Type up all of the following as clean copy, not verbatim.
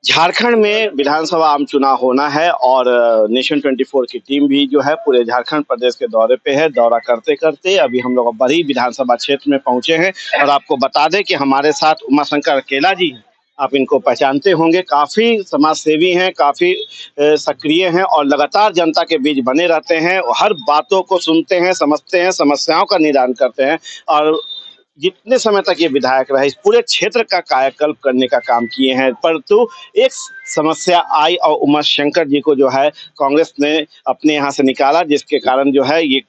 झारखंड में विधानसभा आम चुनाव होना है और नेशन 24 की टीम भी जो है पूरे झारखंड प्रदेश के दौरे पे है। दौरा करते करते अभी हम लोग बड़ी विधानसभा क्षेत्र में पहुंचे हैं और आपको बता दें कि हमारे साथ उमाशंकर अकेला जी हैं। आप इनको पहचानते होंगे, काफी समाज सेवी हैं, काफी सक्रिय हैं और लगातार जनता के बीच बने रहते हैं। हर बातों को सुनते हैं, समझते हैं, समस्याओं का निदान करते हैं और जितने समय तक ये विधायक रहे इस पूरे क्षेत्र का कायाकल्प करने का काम किए हैं। परंतु एक समस्या आई और उमाशंकर जी को जो है कांग्रेस ने अपने यहाँ से निकाला, जिसके कारण जो है ये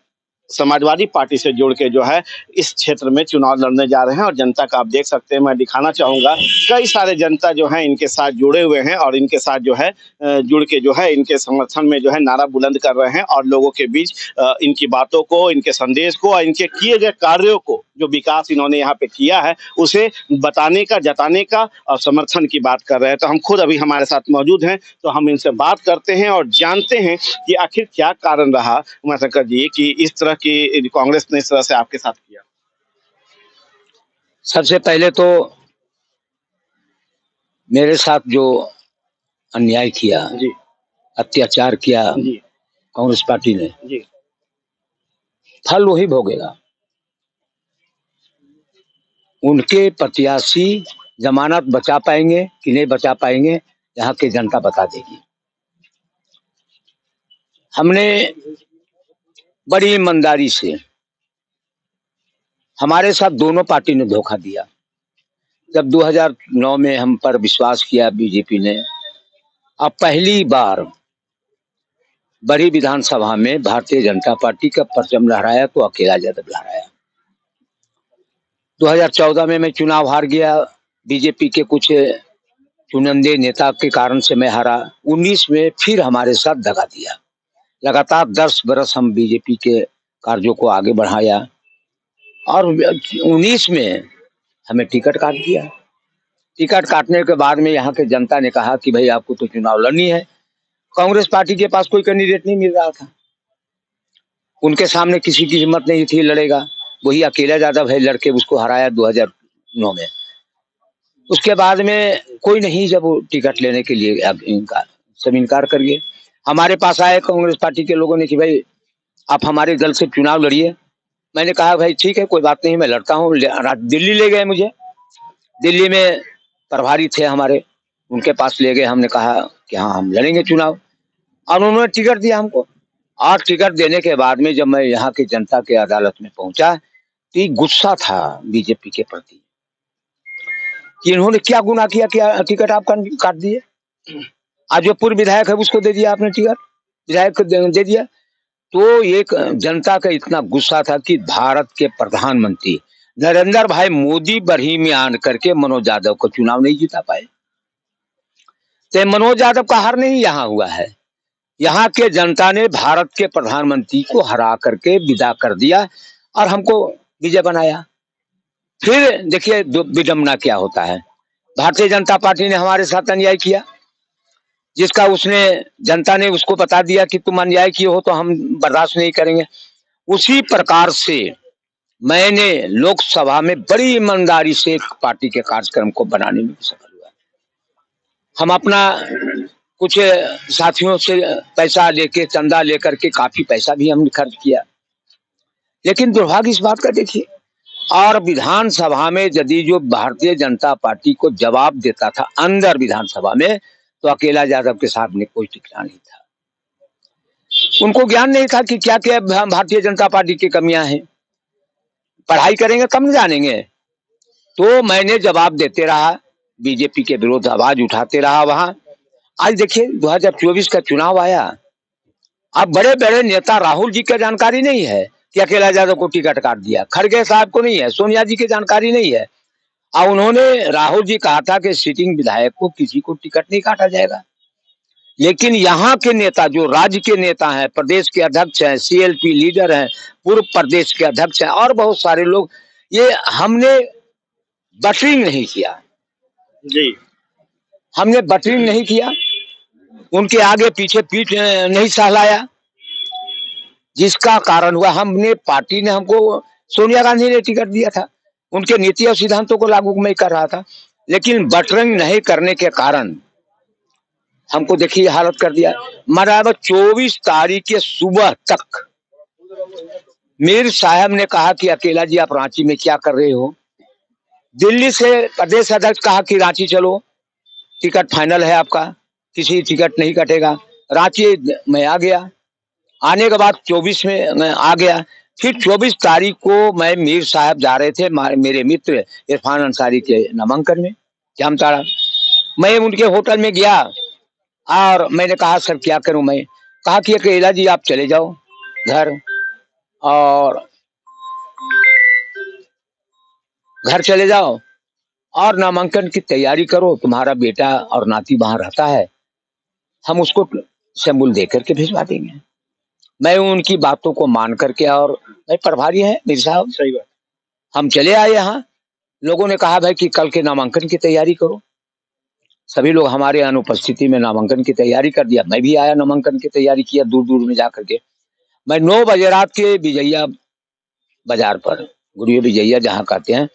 समाजवादी पार्टी से जुड़ के जो है इस क्षेत्र में चुनाव लड़ने जा रहे हैं। और जनता का आप देख सकते हैं, मैं दिखाना चाहूंगा, कई सारे जनता जो है इनके साथ जुड़े हुए हैं और इनके साथ जो है जुड़ के जो है इनके समर्थन में जो है नारा बुलंद कर रहे हैं और लोगों के बीच इनकी बातों को, इनके संदेश को और इनके किए गए कार्यों को, जो विकास इन्होंने यहाँ पे किया है, उसे बताने का, जताने का और समर्थन की बात कर रहे हैं। तो हम खुद अभी हमारे साथ मौजूद हैं, तो हम इनसे बात करते हैं और जानते हैं कि आखिर क्या कारण रहा उमाशंकर जी कि इस तरह की कांग्रेस ने इस तरह से आपके साथ किया। सबसे पहले तो मेरे साथ जो अन्याय किया, जी अत्याचार किया जी कांग्रेस पार्टी ने, जी फल वही भोगेगा। उनके प्रत्याशी जमानत बचा पाएंगे कि नहीं बचा पाएंगे, यहाँ की जनता बता देगी। हमने बड़ी ईमानदारी से, हमारे साथ दोनों पार्टी ने धोखा दिया। जब 2009 में हम पर विश्वास किया बीजेपी ने, अब पहली बार बड़ी विधानसभा में भारतीय जनता पार्टी का परचम लहराया तो अकेला यादव लहराया। 2014 में मैं चुनाव हार गया, बीजेपी के कुछ चुनिंदे नेता के कारण से मैं हारा। 19 में फिर हमारे साथ दगा दिया। लगातार 10 बरस हम बीजेपी के कार्यों को आगे बढ़ाया और 19 में हमें टिकट काट दिया। टिकट काटने के बाद में यहाँ के जनता ने कहा कि भाई आपको तो चुनाव लड़नी है। कांग्रेस पार्टी के पास कोई कैंडिडेट नहीं मिल रहा था, उनके सामने किसी की हिम्मत नहीं थी लड़ेगा। वही अकेला यादव है, लड़के उसको हराया 2009 में। उसके बाद में कोई नहीं, जब वो टिकट लेने के लिए अब सब इनकार कर गए। हमारे पास आए कांग्रेस पार्टी के लोगों ने कि भाई आप हमारे दल से चुनाव लड़िए। मैंने कहा भाई ठीक है, कोई बात नहीं, मैं लड़ता हूँ। दिल्ली ले गए मुझे, दिल्ली में प्रभारी थे हमारे, उनके पास ले गए। हमने कहा कि हाँ हम लड़ेंगे चुनाव, और उन्होंने टिकट दिया हमको। और टिकट देने के बाद में जब मैं यहाँ की जनता के अदालत में पहुंचा तो गुस्सा था बीजेपी के प्रति कि इन्होंने क्या गुनाह किया, क्या टिकट आप काट दिए। आज जो पूर्व विधायक है उसको दे दिया आपने टिकट, विधायक को दे दिया। तो एक जनता का इतना गुस्सा था कि भारत के प्रधानमंत्री नरेंद्र भाई मोदी बरही में आन करके मनोज यादव को चुनाव नहीं जीता पाए। तो मनोज यादव का हार नहीं यहाँ हुआ है, यहाँ के जनता ने भारत के प्रधानमंत्री को हरा करके विदा कर दिया और हमको विजय बनाया। फिर देखिए विडम्बना क्या होता है। भारतीय जनता पार्टी ने हमारे साथ अन्याय किया, जिसका उसने जनता ने उसको बता दिया कि तुम अन्याय किए हो तो हम बर्दाश्त नहीं करेंगे। उसी प्रकार से मैंने लोकसभा में बड़ी ईमानदारी से पार्टी के कार्यक्रम को बनाने में सफल हुआ। हम अपना कुछ साथियों से पैसा लेके, चंदा लेकर के काफी पैसा भी हमने खर्च किया। लेकिन दुर्भाग्य इस बात का देखिए, और विधानसभा में यदि जो भारतीय जनता पार्टी को जवाब देता था अंदर विधानसभा में, तो अकेला यादव के सामने कोई टिकना नहीं था। उनको ज्ञान नहीं था कि क्या क्या भारतीय जनता पार्टी की कमियां हैं। पढ़ाई करेंगे कम जानेंगे। तो मैंने जवाब देते रहा, बीजेपी के विरोध आवाज उठाते रहा वहां। आज देखिए 2024 का चुनाव आया, अब बड़े बड़े नेता राहुल जी की जानकारी नहीं है कि अकेला यादव को टिकट काट दिया, खड़गे साहब को नहीं है, सोनिया जी की जानकारी नहीं है। और उन्होंने, राहुल जी कहा था कि सिटिंग विधायक को किसी को टिकट नहीं काटा जाएगा। लेकिन यहाँ के नेता, जो राज्य के नेता हैं, प्रदेश के अध्यक्ष हैं, सीएलपी लीडर हैं, पूर्व प्रदेश के अध्यक्ष हैं और बहुत सारे लोग, ये हमने बटरिंग नहीं किया जी, हमने बटरिंग नहीं किया, उनके आगे पीछे पीठ नहीं सहलाया, जिसका कारण हुआ हमने, पार्टी ने हमको, सोनिया गांधी ने टिकट दिया था, उनके नीति और सिद्धांतों को लागू मैं कर रहा था। लेकिन बटरिंग नहीं करने के कारण हमको देखिए हालत कर दिया। मतलब 24 तारीख के सुबह तक मीर साहब ने कहा कि अकेला जी आप रांची में क्या कर रहे हो। दिल्ली से प्रदेश अध्यक्ष कहा कि रांची चलो, टिकट फाइनल है आपका, किसी टिकट नहीं कटेगा। रांची मैं आ गया। आने के बाद 24 में मैं आ गया। फिर 24 तारीख को मैं मीर साहब जा रहे थे मेरे मित्र इरफान अंसारी के नामांकन में जामताड़ा। मैं उनके होटल में गया और मैंने कहा सर क्या करूं मैं। कहा कि अकेला जी आप चले जाओ घर, और घर चले जाओ और नामांकन की तैयारी करो, तुम्हारा बेटा और नाती वहां रहता है, हम उसको शंबुल दे करके भिजवा देंगे। मैं उनकी बातों को मान करके, और भाई प्रभारी है मीर साहब, सही बात। हम चले आए यहाँ। लोगों ने कहा भाई कि कल के नामांकन की तैयारी करो। सभी लोग हमारे अनुपस्थिति में नामांकन की तैयारी कर दिया। मैं भी आया, नामांकन की तैयारी किया दूर दूर में जाकर के। मैं 9 बजे रात के विजैया बाजार पर, गुड़िया विजैया जहाँ कहते हैं,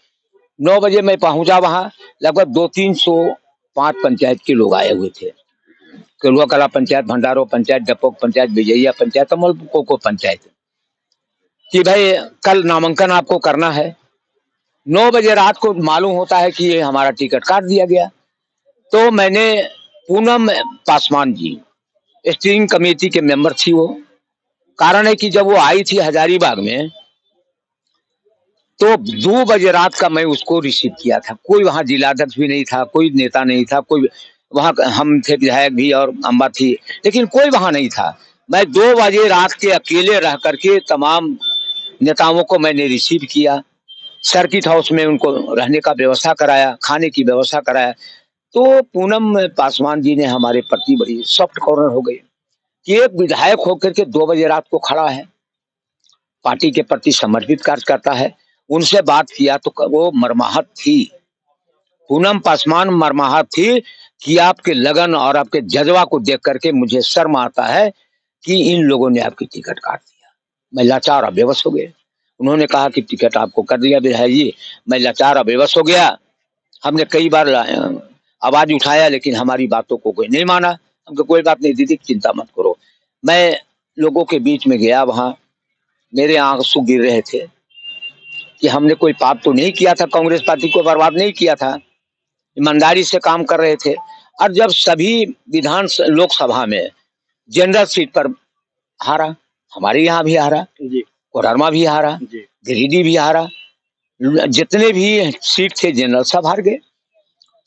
9 बजे मैं पहुंचा वहां। लगभग 200-305 पंचायत के लोग आए हुए थे। केलुआ कला पंचायत, भंडारो पंचायत, डपोक पंचायत, विजैया पंचायत, अमल को पंचायत, कि भाई कल नामांकन आपको करना है। 9 बजे रात को मालूम होता है कि ये हमारा टिकट काट दिया गया। तो मैंने पूनम पासवान जी, स्टीयरिंग कमेटी के मेंबर थी वो। कारण है कि जब वो आई थी हजारीबाग में, तो 2 बजे रात का मैं उसको रिसीव किया था। कोई वहां जिलाध्यक्ष भी नहीं था, कोई नेता नहीं था, कोई वहां, हम थे विधायक भी और अम्बा थी, लेकिन कोई वहां नहीं था। मैं 2 बजे रात के अकेले रह करके तमाम नेताओं को मैंने रिसीव किया। सर्किट हाउस में उनको रहने का व्यवस्था कराया, खाने की व्यवस्था कराया। तो पूनम पासवान जी ने हमारे प्रति बड़ी सॉफ्ट कॉर्नर हो गई कि एक विधायक होकर के 2 बजे रात को खड़ा है, पार्टी के प्रति समर्पित कार्य करता है। उनसे बात किया तो वो मरमाहत थी, पूनम पासवान मरमाहत थी कि आपके लगन और आपके जज्बा को देख करके मुझे शर्म आता है कि इन लोगों ने आपकी टिकट काट दिया। मैं लाचार और बेबस हो गया। उन्होंने कहा कि टिकट आपको कर दिया विधायक जी। मैं लाचार और बेबस हो गया। हमने कई बार आवाज उठाया, लेकिन हमारी बातों को कोई नहीं माना। हमको कोई बात नहीं दीदी, चिंता मत करो। मैं लोगों के बीच में गया, वहां मेरे आंसू गिर रहे थे कि हमने कोई पाप तो नहीं किया था, कांग्रेस पार्टी को बर्बाद नहीं किया था, ईमानदारी से काम कर रहे थे। और जब सभी लोकसभा में जनरल सीट पर हारा, हमारे यहाँ भी हारा, कोडरमा भी हारा, गिरिडीह भी हारा, जितने भी सीट थे जनरल सब हार गए।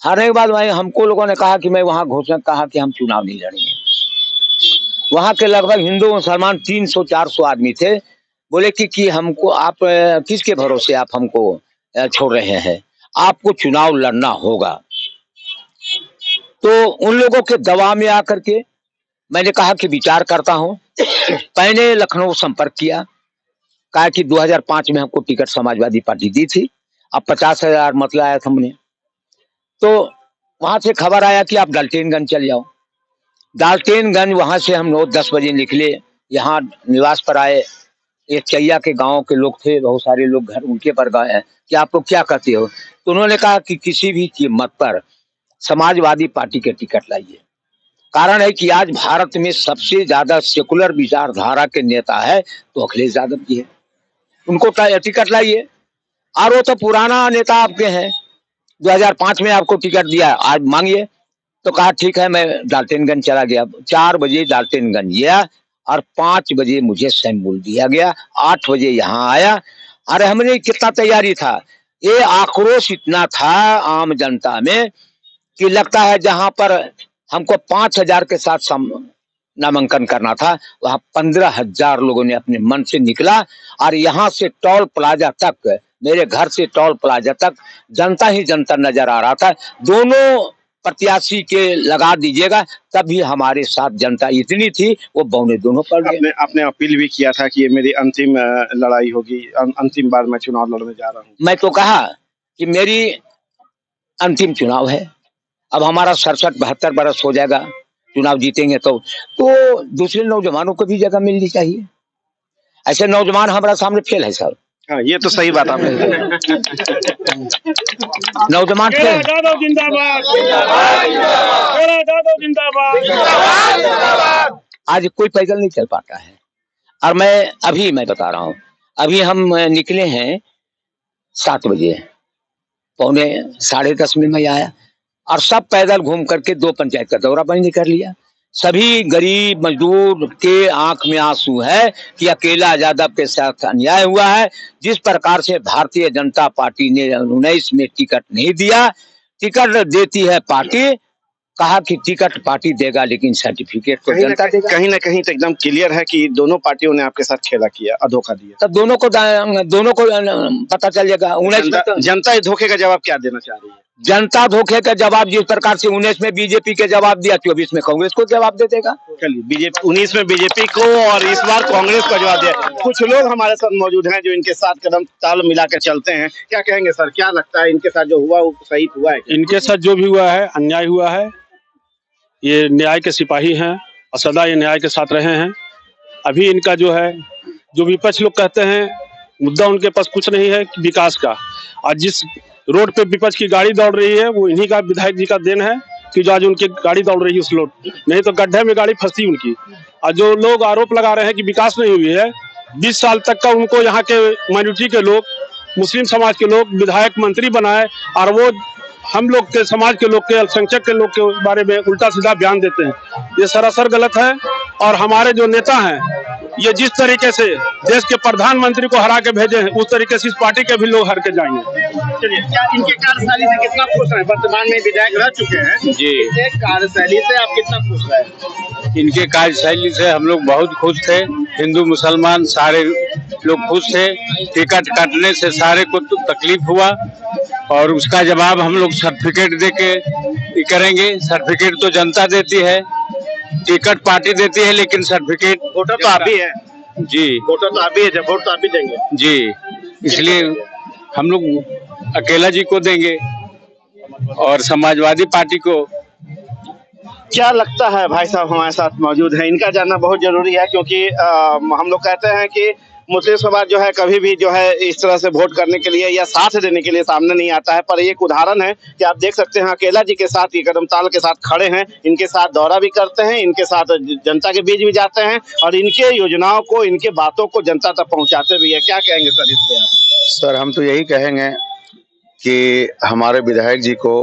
हारने के बाद हमको लोगों ने कहा कि मैं वहां घोषणा कहा कि हम चुनाव नहीं लड़ेंगे। वहां के लगभग हिंदू मुसलमान 300-400 आदमी थे। बोले कि हमको आप किसके भरोसे आप हमको छोड़ रहे हैं, आपको चुनाव लड़ना होगा। तो उन लोगों के दबाव में आकर के मैंने कहा कि विचार करता हूं। मैंने लखनऊ संपर्क किया, कहा कि 2005 में हमको टिकट समाजवादी पार्टी दी थी, अब 50,000 मत लाया था हमने। तो वहां से खबर आया कि आप डाल्टेनगंज चले जाओ। डाल्टेनगंज वहां से हम 9-10 बजे निकले, यहाँ निवास पर आए। एक चैया के गांव के लोग थे, बहुत सारे लोग, घर उनके पर गए कि आप लोग क्या कहते हो। तो उन्होंने कहा कि किसी भी कीमत पर समाजवादी पार्टी के टिकट लाइए। कारण है कि आज भारत में सबसे ज्यादा सेकुलर विचारधारा के नेता है तो अखिलेश यादव जी है, उनको टिकट लाइए। और वो तो पुराना नेता आपके हैं, 2005 में आपको टिकट दिया, आज मांगिए। तो कहा ठीक है, मैं डाल्टेनगंज चला गया। 4 बजे डाल्टेनगंज गया और 5 बजे मुझे शैम्बुल दिया गया, 8 बजे यहाँ आया। अरे हमने कितना तैयारी था, ये आक्रोश इतना था आम जनता में कि लगता है जहां पर हमको 5,000 के साथ नामांकन करना था, वहां 15,000 लोगों ने अपने मन से निकला। और यहाँ से टोल प्लाजा तक, मेरे घर से टोल प्लाजा तक जनता ही जनता नजर आ रहा था। दोनों प्रत्याशी के लगा दीजिएगा, तभी हमारे साथ जनता इतनी थी, वो बौने दोनों पर गए। आपने अपील भी किया था कि ये मेरी अंतिम लड़ाई होगी, अंतिम बार मैं चुनाव लड़ने जा रहा हूँ। मैं तो कहा कि मेरी अंतिम चुनाव है, अब हमारा 67-72 बरस हो जाएगा, चुनाव जीतेंगे तो दूसरे नौजवानों को भी जगह मिलनी चाहिए। ऐसे नौजवान हमारा सामने फेल है सर, हाँ, ये तो सही बात आपने नौजवान थे। यादव जिंदाबाद, यादव जिंदाबाद। आज कोई पैदल नहीं चल पाता है। और मैं बता रहा हूँ, अभी हम निकले हैं 7 बजे, पौने 10:30 में मैं आया और सब पैदल घूम करके 2 पंचायत का दौरा पानी कर लिया। सभी गरीब मजदूर के आंख में आंसू है कि अकेला यादव के साथ अन्याय हुआ है। जिस प्रकार से भारतीय जनता पार्टी ने 19 में टिकट नहीं दिया, टिकट देती है पार्टी, कहा कि टिकट पार्टी देगा लेकिन सर्टिफिकेट तो जनता देगा। कहीं ना कहीं तो एकदम क्लियर है कि दोनों पार्टियों ने आपके साथ खेला किया, धोखा दिया। तब दोनों को पता चल जाएगा। 19 में तो जनता इस धोखे का जवाब क्या देना चाह रही है? जनता धोखे का जवाब जिस प्रकार से 19 में बीजेपी के जवाब दिया, 24 में कांग्रेस को जवाब दे देगा। चलिए, बीजेपी 19 में बीजेपी को और इस बार कांग्रेस का जवाब दिया। कुछ लोग हमारे साथ मौजूद हैं जो इनके साथ कदम ताल मिला के चलते हैं। क्या कहेंगे सर, क्या लगता है इनके साथ जो हुआ वो सही हुआ है? इनके साथ जो भी हुआ है अन्याय हुआ है। ये न्याय के सिपाही हैं और सदा ये न्याय के साथ रहे हैं। अभी इनका जो है, जो विपक्ष लोग कहते हैं मुद्दा उनके पास कुछ नहीं है विकास का, और जिस रोड पे विपक्ष की गाड़ी दौड़ रही है वो इन्हीं का, विधायक जी का देन है कि जो आज उनकी गाड़ी दौड़ रही है उस रोड, नहीं तो गड्ढे में गाड़ी फंसती उनकी। और जो लोग आरोप लगा रहे हैं कि विकास नहीं हुई है, 20 साल तक का उनको यहाँ के माइनॉरिटी के लोग, मुस्लिम समाज के लोग विधायक मंत्री बनाए और वो हम लोग के समाज के लोग के, अल्पसंख्यक के लोग के बारे में उल्टा सीधा बयान देते हैं। ये सरासर गलत है। और हमारे जो नेता हैं, ये जिस तरीके से देश के प्रधानमंत्री को हरा के भेजे हैं, उस तरीके से इस पार्टी के भी लोग हर के जाएंगे। चलिए, क्या इनके कार्यशैली से कितना खुश हैं? वर्तमान में विधायक रह चुके हैं जी, इनके कार्यशैली से आप कितना खुश हैं? इनके कार्यशैली से हम लोग बहुत खुश थे। हिंदू मुसलमान सारे लोग खुश थे। टिकट काटने से सारे को तो तकलीफ हुआ और उसका जवाब हम लोग सर्टिफिकेट दे के करेंगे। सर्टिफिकेट तो जनता देती है, टिकट पार्टी देती है, लेकिन सर्टिफिकेट वोटर तो आप ही है जी, वोटर तो आप ही है, जब वोट तो आप ही देंगे जी। इसलिए हम लोग अकेला जी को देंगे और समाजवादी पार्टी को। क्या लगता है भाई साहब हमारे साथ मौजूद है, इनका जानना बहुत जरूरी है क्योंकि हम लोग कहते हैं कि मुस्लिम समाज जो है कभी भी जो है इस तरह से वोट करने के लिए या साथ देने के लिए सामने नहीं आता है। पर एक उदाहरण है कि आप देख सकते हैं अकेला जी के साथ, ये कदमताल के साथ खड़े हैं, इनके साथ दौरा भी करते हैं, इनके साथ जनता के बीच भी जाते हैं और इनके योजनाओं को, इनके बातों को जनता तक पहुंचाते भी है। क्या कहेंगे सर इस पे आप? सर, हम तो यही कहेंगे कि हमारे विधायक जी को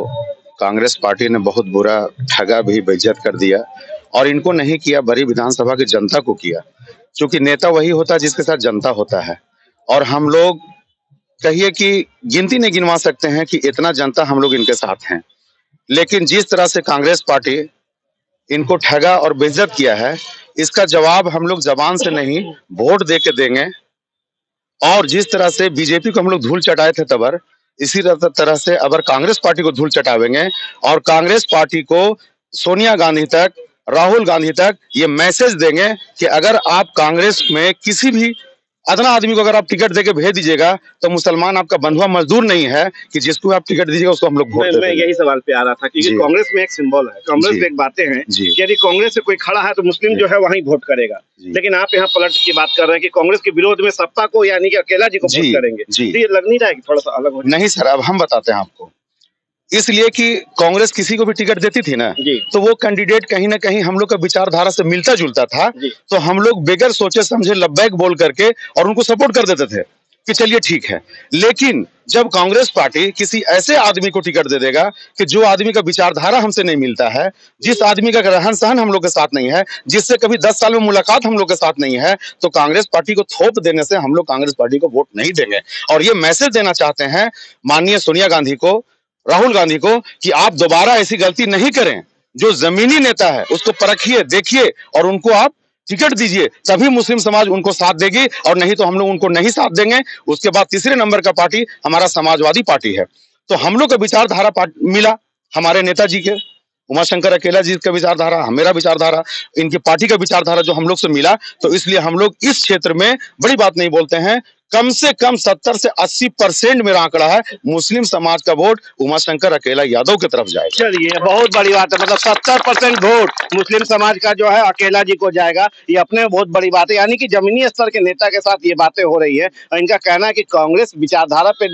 कांग्रेस पार्टी ने बहुत बुरा ठगा भी, बेइज्जत कर दिया और इनको नहीं किया, बड़ी विधानसभा की जनता को किया। क्योंकि नेता वही होता है जिसके साथ जनता होता है और हम लोग कहिए कि गिनती नहीं गिनवा सकते हैं कि इतना जनता हम लोग इनके साथ हैं। लेकिन जिस तरह से कांग्रेस पार्टी इनको ठगा और बेइज्जत किया है, इसका जवाब हम लोग जबान से नहीं वोट दे के देंगे। और जिस तरह से बीजेपी को हम लोग धूल चटाए थे तबर, इसी तरह से अगर कांग्रेस पार्टी को धूल चटावेंगे और कांग्रेस पार्टी को सोनिया गांधी तक, राहुल गांधी तक ये मैसेज देंगे कि अगर आप कांग्रेस में किसी भी अदना आदमी को अगर आप टिकट देके भेज दीजिएगा तो मुसलमान आपका बंधुआ मजदूर नहीं है कि जिसको आप टिकट दीजिएगा उसको हम लोग वोट देंगे। मैं यही सवाल पे आ रहा था क्योंकि कांग्रेस में एक सिंबल है, कांग्रेस में एक बातें हैं कि यदि कांग्रेस से कोई खड़ा है तो मुस्लिम जो है वहीं वोट करेगा, लेकिन आप यहाँ पलट की बात कर रहे हैं कि कांग्रेस के विरोध में सपा को यानी कि अकेला जी को वोट करेंगे। तो ये लग नहीं रहा है कि थोड़ा सा अलग हो? नहीं सर, अब हम बताते हैं आपको। इसलिए कि कांग्रेस किसी को भी टिकट देती थी ना, तो वो कैंडिडेट कहीं ना कहीं हम लोग का विचारधारा से मिलता जुलता था, तो हम लोग बगैर सोचे समझे लब्बैक बोल करके और उनको सपोर्ट कर देते थे कि चलिए ठीक है। लेकिन जब कांग्रेस पार्टी किसी ऐसे आदमी को टिकट दे देगा कि जो आदमी का विचारधारा हमसे नहीं मिलता है, जिस आदमी का रहन सहन हम लोग के साथ नहीं है, जिससे कभी 10 साल में मुलाकात हम लोग के साथ नहीं है, तो कांग्रेस पार्टी को थोप देने से हम लोग कांग्रेस पार्टी को वोट नहीं देंगे। और ये मैसेज देना चाहते हैं माननीय सोनिया गांधी को, राहुल गांधी को कि आप दोबारा ऐसी गलती नहीं करें। जो जमीनी नेता है उसको परखिए, देखिए और उनको आप टिकट दीजिए, तभी मुस्लिम समाज उनको साथ देगी और नहीं तो हम लोग उनको नहीं साथ देंगे। उसके बाद तीसरे नंबर का पार्टी हमारा समाजवादी पार्टी है। तो हम लोग का विचारधारा मिला हमारे नेताजी के, उमाशंकर अकेला जी का विचारधारा, मेरा विचारधारा, इनकी पार्टी का विचारधारा जो हम लोग से मिला, तो इसलिए हम लोग इस क्षेत्र में बड़ी बात नहीं बोलते हैं, कम से कम 70 से 80% मेरा आंकड़ा है मुस्लिम समाज का वोट उमाशंकर अकेला यादव की तरफ जाएगा। चलिए, बहुत बड़ी बात है, मतलब 70% वोट मुस्लिम समाज का जो है अकेला जी को जाएगा, ये अपने बहुत बड़ी बात है। यानी कि जमीनी स्तर के नेता के साथ ये बातें हो रही है और इनका कहना है कि कांग्रेस विचारधारा पे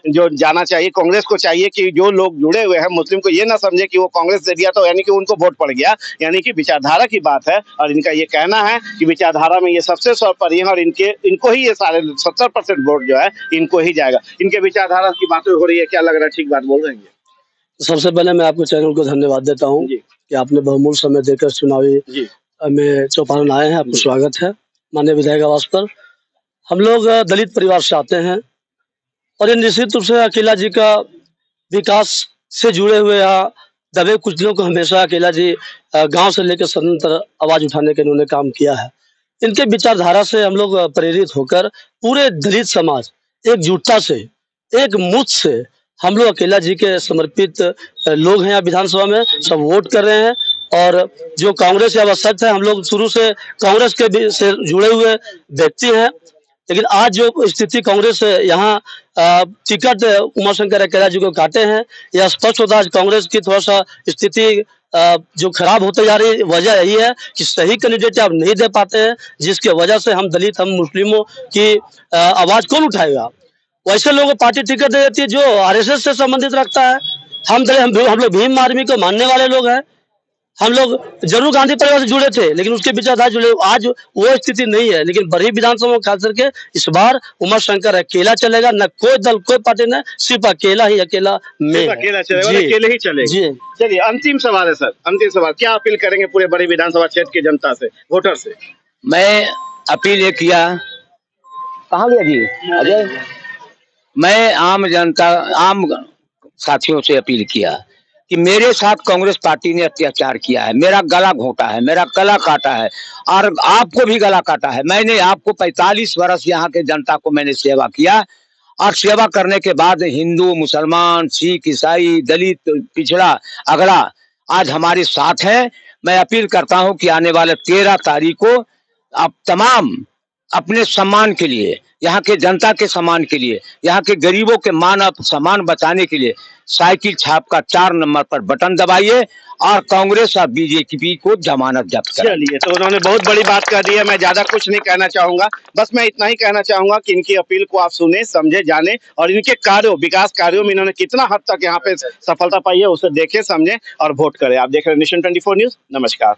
जो जाना चाहिए, कांग्रेस को चाहिए कि जो लोग जुड़े हुए हैं मुस्लिम को ये ना समझे कि वो कांग्रेस दे दिया तो यानी कि उनको वोट पड़ गया, यानी कि विचारधारा की बात है। और इनका ये कहना है कि विचारधारा में ये सबसे सर्वोपरि है और इनको ही ये सारे 70% वोट जो है इनको ही जाएगा। इनके विचारधारा की बातें हो रही है, क्या लग रहा है, ठीक बात बोल रहे हैं? सबसे पहले मैं आपको चैनल को धन्यवाद देता हूँ कि आपने बहुमूल्य समय देकर चुनावी में चौपारण आए हैं। आपको स्वागत है माननीय विधायक आवास पर। हम लोग दलित परिवार से आते हैं और ये निश्चित रूप से अकेला जी का विकास से जुड़े हुए यहाँ दबे कुछ दिनों को हमेशा अकेला जी गांव से लेकर सदन तक आवाज उठाने के इन्होंने काम किया है। इनके विचारधारा से हम लोग प्रेरित होकर पूरे दलित समाज एकजुटता से एक मुठ से हम लोग अकेला जी के समर्पित लोग हैं। विधानसभा में सब वोट कर रहे हैं और जो कांग्रेस से आवश्यक है, हम लोग शुरू से कांग्रेस के भी से जुड़े हुए व्यक्ति हैं, लेकिन आज जो स्थिति कांग्रेस यहाँ टिकट उमाशंकर अकेला जी को काटे हैं, यह स्पष्ट होता है कांग्रेस की थोड़ा सा स्थिति जो खराब होते जा रही है। वजह यही है कि सही कैंडिडेट आप नहीं दे पाते हैं, जिसकी वजह से हम दलित हम मुस्लिमों की आवाज कौन उठाएगा। वैसे लोगों को पार्टी टिकट दे देती है जो आरएसएस से संबंधित रखता है। हम लोग भीम आर्मी को मानने वाले लोग हैं। हम लोग जरूर गांधी परिवार से जुड़े थे, लेकिन उसके विचारधारा जुड़े, आज वो स्थिति नहीं है। लेकिन बड़ी विधानसभा में खास करके इस बार उमाशंकर अकेला चलेगा, न कोई दल कोई पार्टी न, सिर्फ अकेला ही अकेला में अकेला चलेगा, अकेले ही चलेगा। जी चलिए, अंतिम सवाल है सर, अंतिम सवाल, क्या अपील करेंगे पूरे बड़ी विधानसभा क्षेत्र की जनता से, वोटर से? मैं अपील ये किया, कहाँ गया जी अजय, मैं आम जनता आम साथियों से अपील किया कि मेरे साथ कांग्रेस पार्टी ने अत्याचार किया है, मेरा गला घोटा है, मेरा गला काटा है और आपको भी गला काटा है। मैंने आपको 45 वर्ष यहाँ के जनता को मैंने सेवा किया और सेवा करने के बाद हिंदू मुसलमान सिख ईसाई दलित पिछड़ा अगड़ा आज हमारे साथ है। मैं अपील करता हूँ कि आने वाले 13 तारीख को आप तमाम अपने सम्मान के लिए, यहाँ के जनता के सम्मान के लिए, यहाँ के गरीबों के मान सम्मान बचाने के लिए साइकिल छाप का 4 नंबर पर बटन दबाइए और कांग्रेस और बीजेपी को जमानत जब्त करें। चलिए, तो उन्होंने बहुत बड़ी बात कर दी है, मैं ज्यादा कुछ नहीं कहना चाहूंगा, बस मैं इतना ही कहना चाहूंगा कि इनकी अपील को आप सुने समझे जाने और इनके कार्यों विकास कार्यों में इन्होंने कितना हद तक यहाँ पे सफलता पाई है उसे देखे समझे और वोट करें। आप देख रहे हैं नेशन 24 न्यूज। नमस्कार।